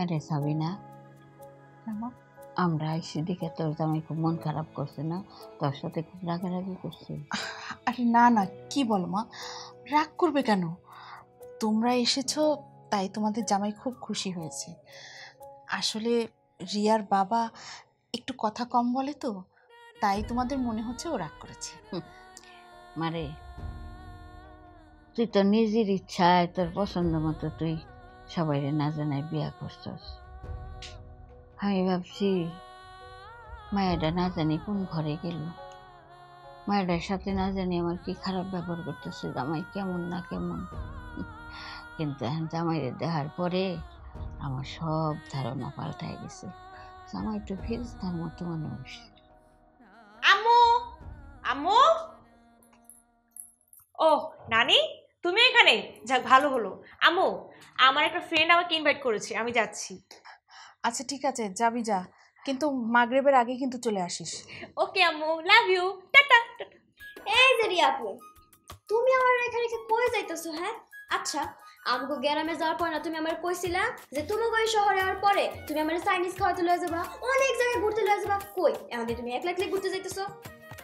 আরে সাবিনা, আমরা আইসি দেখে তোর জামাই খুব মন খারাপ করছে না? তোর সাথে খুব রাগারাগি করছে? আরে না না, কি বলো মা, রাগ করবে কেন? তোমরা এসেছো তাই তোমাদের জামাই খুব খুশি হয়েছে। আসলে রিয়ার বাবা একটু কথা কম বলে তো, তাই তোমাদের মনে হচ্ছে ও রাগ করেছে। মারে, তুই তো নিজের ইচ্ছায় তোর পছন্দ মতো তুই সবাই না জানাই বিয়া করছস। আমি ভাবছি মায়েরা না জানি কোন ঘরে গেল, মায়েরার সাথে না জানি আমার কি খারাপ ব্যবহার করতেছে, জামাই কেমন না কেমন। কিন্তু এখন জামাইরে দেখার পরে আমার সব ধারণা পাল্টায় গেছে। জামাই একটু ফেরেশতার মতো মানুষ। আম্মু, আম্মু। ও নানি, তুমি এখানে? যাক ভালো হলো। আম্মু, আমার একটা ফ্রেন্ড আমাকে ইনভাইট করেছে, আমি যাচ্ছি। আচ্ছা ঠিক আছে, যাবি যা, কিন্তু মাগরিবের আগে কিন্তু চলে আসিস। ওকে আম্মু, লাভ ইউ, টাটা। এই যে রিয়া আপু, তুমি আমার রেখে রেখে কই যাইতেছো? হ্যাঁ আচ্ছা, আমাকে গ্রামে যাওয়ার পর না তুমি আমার কইছিলা যে তোমাকে ওই শহরে আসার পরে তুমি আমার চাইনিজ খাওয়াতে লয়ে যাবা, অনেক জায়গায় ঘুরতে লয়ে যাবা। কই এখন তুমি একলা একলা ঘুরতে যাইতেছো?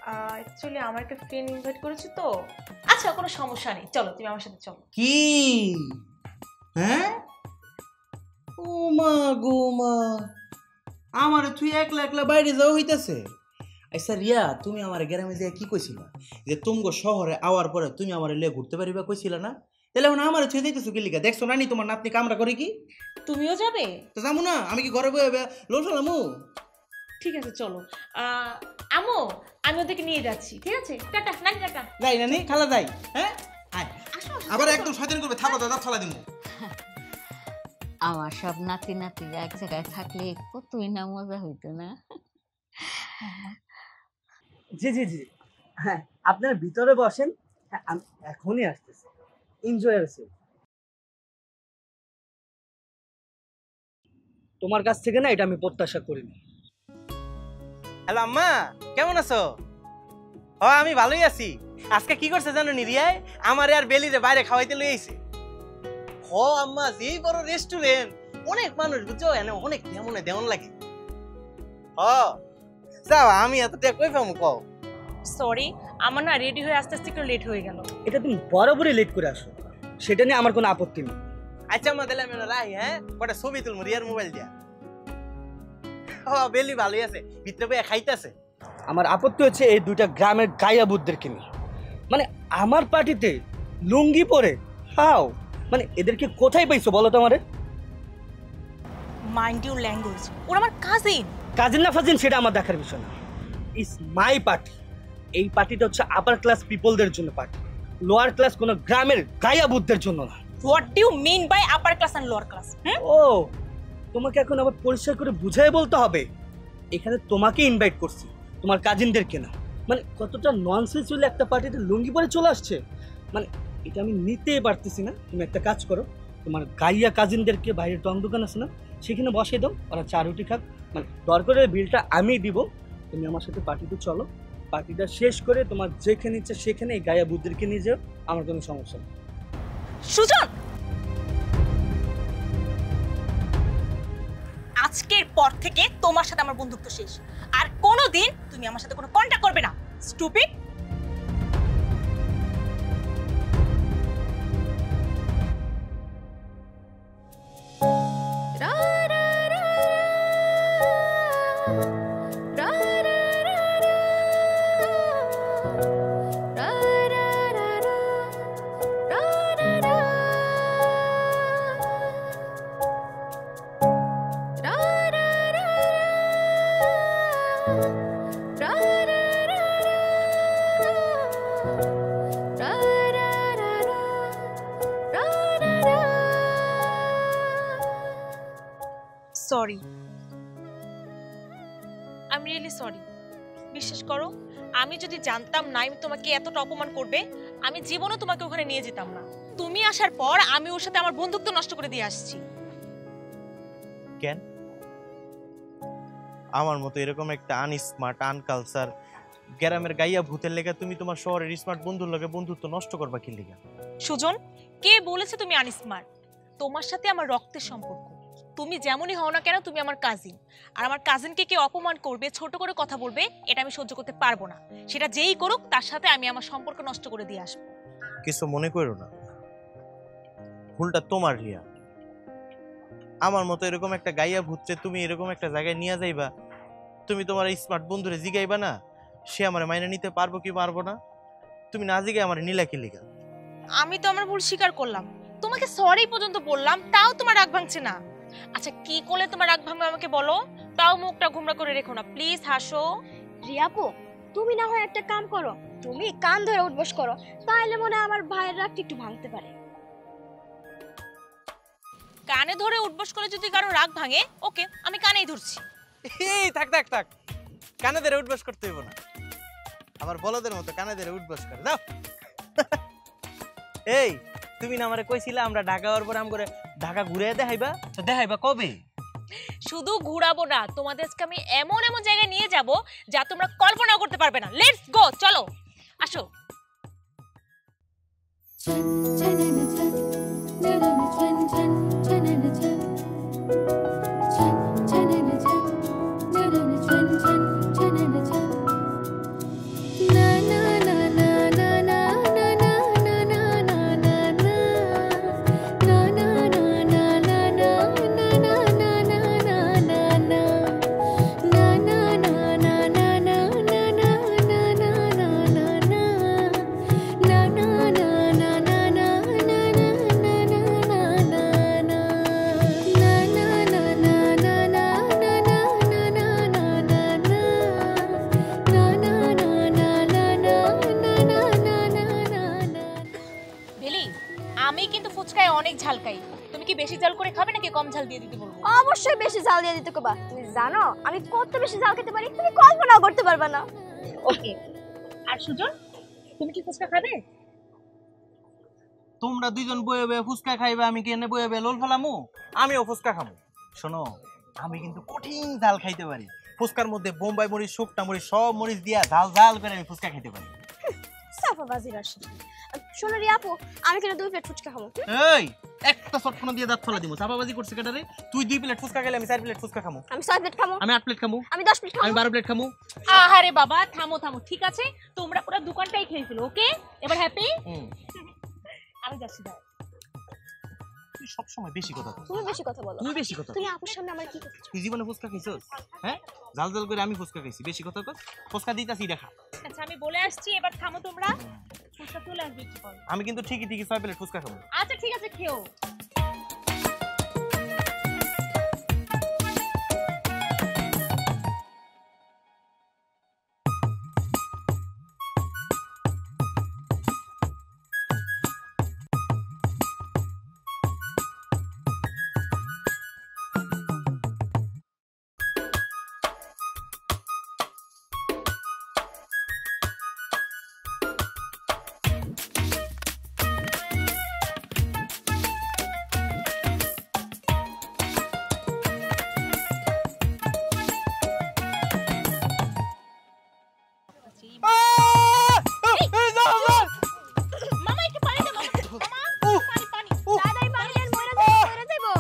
অ্যাকচুয়ালি আমার একটা ফ্রেন্ড ইনভাইট করেছে তো। আচ্ছা কোনো সমস্যা নেই, চলো তুমি আমার সাথে চলো। কি? হ্যাঁ? ও মা গো মা, আমারে তুই একলা একলা বাইরে যাওয়া হইতেছে? আচ্ছা রিয়া, তুমি আমার গ্রামে যে কি কইছিলা যে তুমগো শহরে আওয়ার পরে তুমি আমার লিয়ে ঘুরতে পারিবা কইছিলা না? তাহলে এখন আমার ছুঁয়ে যাইতেছো কি লিগা? দেখছো নানি তোমার নাতনি কামরা করে কি? তুমিও যাবে? তো যাবো না, আমি কি ঘরে বয়ে লোসালামু? ঠিক আছে চলো। আম্মু, আমি ওদেরকে নিয়ে যাচ্ছি, ঠিক আছে? টাটা নানি, টাটা। যাই নানি, খালা যাই। হ্যাঁ আবার একদম স্বাধীন করবে, থাপা দাদা ছলা দিমু। আমার সব নাতি নাতিরা এক জায়গায় থাকলে কতই না মজা হইতো না? জি জি জি, হ্যাঁ আপনারা ভিতরে বসেন, হ্যাঁ আমি এখনই আসতেছি। এনজয় আছে। তোমার কাছ থেকে না এটা আমি প্রত্যাশা করিনি। হ্যালো আম্মা, কেমন আছো? ও আমি ভালোই আছি। আজকে কি করছে জানো নি রিয়ায়? আমারে আর বেলিরে বাইরে খাওয়াইতে লই আইছে। হ আম্মা, যেই বড় রেস্টুরেন্ট, অনেক মানুষ বুঝছো, এনে অনেক কেমনে দেওয়ান লাগে। হ যাও, আমি এতটা কই পামু কও? সরি, আমার না রেডি হয়ে আস্তে আস্তে একটু লেট হয়ে গেল। এটা তুমি বরাবরই লেট করে আসো, সেটা নিয়ে আমার কোনো আপত্তি নেই। আচ্ছা আম্মা, তাহলে আমি রাই। হ্যাঁ কটা ছবি তুলমু রিয়ার মোবাইল দিয়া। হ বেলি ভালোই আছে, ভিতরে বইয়া খাইতেছে। আমার আপত্তি হচ্ছে এই দুইটা গ্রামের গায়া বুদ্ধদেরকে নিয়ে। মানে আমার পার্টিতে লুঙ্গি পরে হাও, মানে এদেরকে কোথায় পাইছো বলো তো আমারে? মাইন্ড ইউর ল্যাঙ্গুয়েজ, ওরা আমার কাজিন। কাজিন না ফাজিন সেটা আমার দেখার বিষয় না। It's my party. এই পার্টিটা হচ্ছে আপার ক্লাস পিপলদের জন্য পার্টি, লোয়ার ক্লাস কোনো গ্রামের গায়া বুদ্ধের জন্য না। What do you mean by upper class and lower class? ও, তোমাকে এখন আবার পরিষ্কার করে বুঝাই বলতে হবে? এখানে তোমাকে ইনভাইট করছি, তোমার কাজিনদেরকে না। মানে কতটা ননসেন্স হলে একটা পার্টিতে লুঙ্গি পরে চলে আসছে, মানে এটা আমি নিতেই পারতেছি না। তুমি একটা কাজ করো, তোমার গাইয়া কাজিনদেরকে বাইরের টং দোকান আছে না, সেখানে বসে দাও, ওরা চা রুটি খাক। মানে দরকারের বিলটা আমি দিব, তুমি আমার সাথে পার্টিতে চলো। পার্টিটা শেষ করে তোমার যেখানে ইচ্ছে সেখানে এই গায়া বুদ্ধদেরকে নিয়ে যাও, আমার কোনো সমস্যা নেই। সুজন, আজকের পর থেকে তোমার সাথে আমার বন্ধুত্ব শেষ। আর কোনোদিন তুমি আমার সাথে কোনো কন্টাক্ট করবে না, stupid. Sorry, I am really sorry. বিশ্বাস করো, আমি যদি জানতাম নাইম তোমাকে এতটা অপমান করবে, আমি জীবনও তোমাকে ওখানে নিয়ে যেতাম না। তুমি আসার পর আমি ওর সাথে আমার বন্ধুত্ব নষ্ট করে দিয়ে আসছি। কেন? আমার মতো এরকম একটা আনস্মার্ট আনকালচার গ্রামের গাইয়া ভূতের লেগে তুমি তোমার শহরের স্মার্ট বন্ধুর লগে বন্ধুত্ব নষ্ট করবা কি লেগে? সুজন, কে বলেছে তুমি আনস্মার্ট? তোমার সাথে আমার রক্তের সম্পর্ক। তুমি যেমনই হও না কেন তুমি আমার কাজিন, আর আমার কাজিনকে কে অপমান করবে, ছোট করে কথা বলবে, এটা আমি সহ্য করতে পারবো না। সেটা যেই করুক তার সাথে আমি আমার সম্পর্ক নষ্ট করে দিয়ে আসবো। কিছু মনে করো না, ভুলটা তোমার রিয়া। আমার মতো এরকম একটা গাইয়া ভূতরে তুমি এরকম একটা জায়গায় নিয়ে যাইবা, তুমি তোমার স্মার্ট বন্ধুরে জিগাইবা না সে আমার মাইনে নিতে পারবো কি পারবো না? তুমি না জিগাই আমার নীলা কি লিগা? আমি তো আমার ভুল স্বীকার করলাম, তোমাকে সরি পর্যন্ত বললাম, তাও তোমার রাগ ভাঙছে না। আচ্ছা কি করলে তোমার রাগ ভাঙবে আমাকে বলো, তাও মুখটা ঘুমরা করে রেখো না, প্লিজ হাসো। রিয়াপু তুমি না হয় একটা কাম করো, তুমি কান ধরে উঠবস করো, তাহলে মনে হয় আমার ভাইয়ের রাগটা একটু ভাঙতে পারে। কানে ধরে উঠবস করে যদি কারো রাগ ভাঙে, ওকে আমি কানেই ধরছি। এই থাক থাক থাক, কানে ধরে উঠবস করতে হইব না, আমার বলদের মতো কানে ধরে উঠবস করে দাও। এই তুমি না আমারে কইছিলা আমরা ঢাকা যাওয়ার পর আমগরে ঢাকা ঘুরে দেখাইবা, তো দেখাইবা কবে? শুধু ঘুরাবো না, তোমাদের আজকে আমি এমন এমন জায়গায় নিয়ে যাব যা তোমরা কল্পনাও করতে পারবে না। লেটস গো, চলো আসো। আমি কিন্তু ফুচকায় অনেক ঝাল খাই, তুমি কি বেশি ঝাল করে খাবে নাকি কম ঝাল দিয়ে দিতে বলবো? অবশ্যই বেশি ঝাল দিয়ে দিতে কবা। তুমি জানো আমি কত বেশি ঝাল খেতে পারি, তুমি কল্পনাও করতে পারবে না। ওকে। আর সুজন, তুমি কি ফুচকা খাবে? তোমরা দুইজন বয়ে বয়ে ফুচকা খাইবা, আমি কি এনে বয়ে বয়ে লোল ফেলামু? আমিও ফুচকা খামু। শোনো, আমি কিন্তু কঠিন ঝাল খাইতে পারি। ফুচকার মধ্যে বোম্বাই মরিচ, শুকনা মরিচ, সব মরিচ দিয়া ঝাল ঝাল করে আমি ফুচকা খাইতে পারি। সাফাবাজি রাশি। শোনো রিয়াপু, আমি কিন্তু 2 প্লেট ফুচকা খাবো। এই একটা চটকনা দিয়ে দাঁত ফলা দিমু। চাপাবাজি করছিস কেটারে? তুই 2 প্লেট ফুচকা খাইলে আমি 4 প্লেট ফুচকা খামু। আমি 6 প্লেট খাবো। আমি 8 প্লেট খামু। আমি 10 প্লেট খাবো। আমি 12 প্লেট খামু। আহারে বাবা, থামো থামো, ঠিক আছে তোমরা পুরো দোকানটাই খেয়ে ফেলো, ওকে? এবার হ্যাপি? আমি যাচ্ছি। দাও, তুই সব সময় বেশি কথা বল। তুমি বেশি কথা বলো। তুই বেশি কথা। তুমি আপুর সামনে আমার কি করছো? তুই জীবনে ফুচকা খাইছস? হ্যাঁ, জাল জাল করে আমি ফুচকা খাইছি। বেশি কথা কর। ফুচকা দিতাছি দেখা। আচ্ছা আমি বলে আসছি, এবার থামো তোমরা। ফুচকা চলে আসবে একটু পরে। আমি কিন্তু ঠিকই ঠিকই 6 প্লেট ফুচকা খাবো। আচ্ছা ঠিক আছে, খেও। মামা একটু পানি দাও। মামা পানি পানি। দাদাই পানি আর মইরা যাইবো।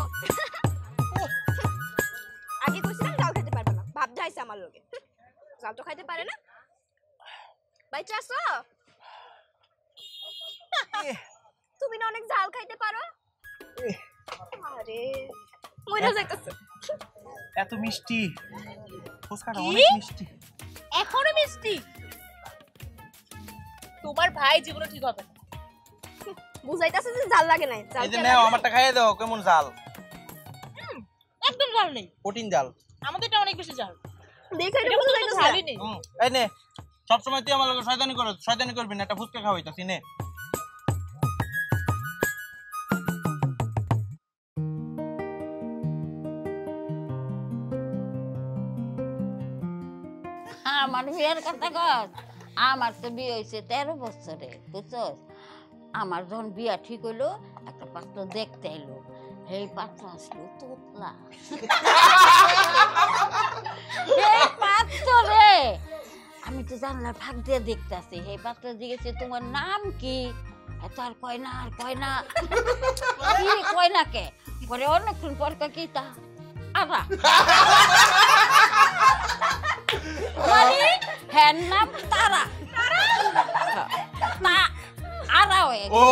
আগে কইছিলাম জাল খেতে পারবে না, ভাব যাইছে আমার লগে। জাল তো খাইতে পারে না। বাইচা আসো। তুমি না অনেক জাল খাইতে পারো। আরে মইরা যাইতাছে। এত মিষ্টি ফুচকাটা, কি? অনেক মিষ্টি। এখনো মিষ্টি? তোমার ভাই জীবনে ঠিক হবে না। বুঝাইতাছে যে জাল লাগে নাই। জাল এই যে নাও, আমারটা খাইয়ে দাও। কেমন জাল? একদম জাল নেই, কঠিন জাল। আমাদেরটা অনেক বেশি জাল। দেখে এটা এটা কোনো বুঝাইতাছে ঝালই নেই। এই নে, সব সময় তুই আমার লগে শয়তানি করছ। শয়তানি করবি না, একটা ফুচকা খাওয়াইতাছি নে। আমার বিয়ের কথা কস, আমার তো বিয়ে হয়েছে 13 বছরে, বুঝছস? আমার যখন বিয়া ঠিক হইলো, একটা পাত্র দেখতে এলো। এই পাত্র আসলো তোতলা। এই পাত্র রে, আমি তো জানলা ফাঁক দিয়ে দেখতেছি। এই পাত্র জিজ্ঞেস, তোমার নাম কি? এত আর কয় না, আর কয় না। কি কয় না কে? পরে অনেকক্ষণ পর কি তা আরা মানে হ্যাঁ নাম তারা তা আরা হয়ে ও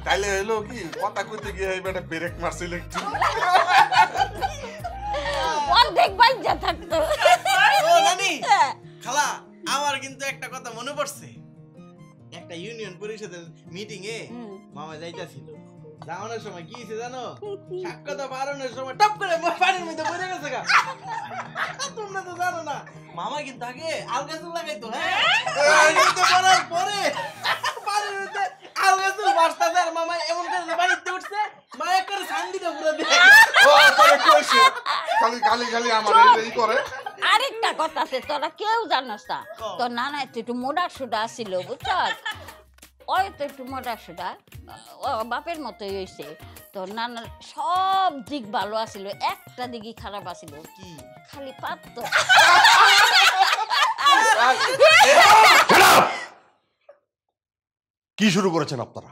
তাইলে হইলো কি কথা কইতে গিয়ে এই বেটা ব্রেক মারছিল একটু। অর্ধেক বাইজা থাকতো ও নানি খালা আমার কিন্তু একটা কথা মনে পড়ছে একটা ইউনিয়ন পরিষদের মিটিং এ মামা যাইতাছিল যাওয়ানোর সময় কি হয়েছে জানো সাক্ষাৎ বাড়ানোর সময় টপ করে পানির মধ্যে পড়ে গেছে গা তোমরা তো জানো না মামা কিন্তু আগে আলগা চুল লাগাইতো হ্যাঁ পড়ার পরে পানির মধ্যে আলগা চুল বাঁচতাছে আর মামা এমন করে বাড়িতে উঠছে মা এক করে শান্তিটা পুরো দিয়ে ও তোরে কইছে খালি খালি খালি আমার এই করে। আরেকটা কথা আছে তোরা কেউ জানোস না তোর নানা একটু মোটা সোডা আসছিল বুঝছস ওই তো একটু মোটা সোডা ও বাপের মতোই হয়েছে তোর নানার সব দিক ভালো আছিল একটা দিকই খারাপ আছিল কি খালি পাত কি শুরু করেছেন আপনারা?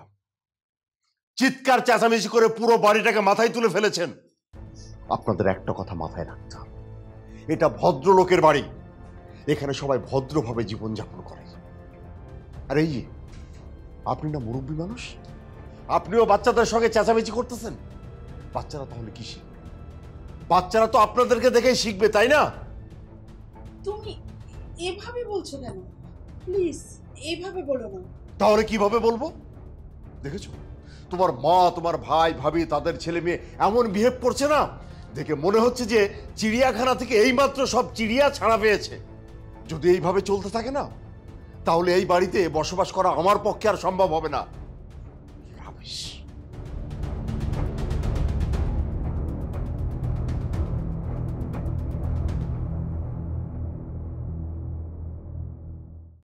চিৎকার চেঁচামেচি করে পুরো বাড়িটাকে মাথায় তুলে ফেলেছেন। আপনাদের একটা কথা মাথায় রাখতে হবে, এটা ভদ্রলোকের বাড়ি, এখানে সবাই ভদ্রভাবে জীবনযাপন করে। আর এই যে আপনি না মুরব্বী মানুষ, আপনিও বাচ্চাদের সঙ্গে চেঁচামেচি করতেছেন। বাচ্চারা তাহলে কি শিখবে? বাচ্চারা তো আপনাদেরকে দেখেই শিখবে, তাই না? তুমি এভাবে বলছো কেন? প্লিজ এইভাবে বলো না। তাহলে কিভাবে বলবো? দেখেছো তোমার মা, তোমার ভাই, ভাবি, তাদের ছেলে মেয়ে এমন বিহেভ করছে না, দেখে মনে হচ্ছে যে চিড়িয়াখানা থেকে এইমাত্র সব চিড়িয়া ছাড়া পেয়েছে। যদি এইভাবে চলতে থাকে না, তাহলে এই বাড়িতে বসবাস করা আমার পক্ষে আর সম্ভব হবে না। রাবিশ।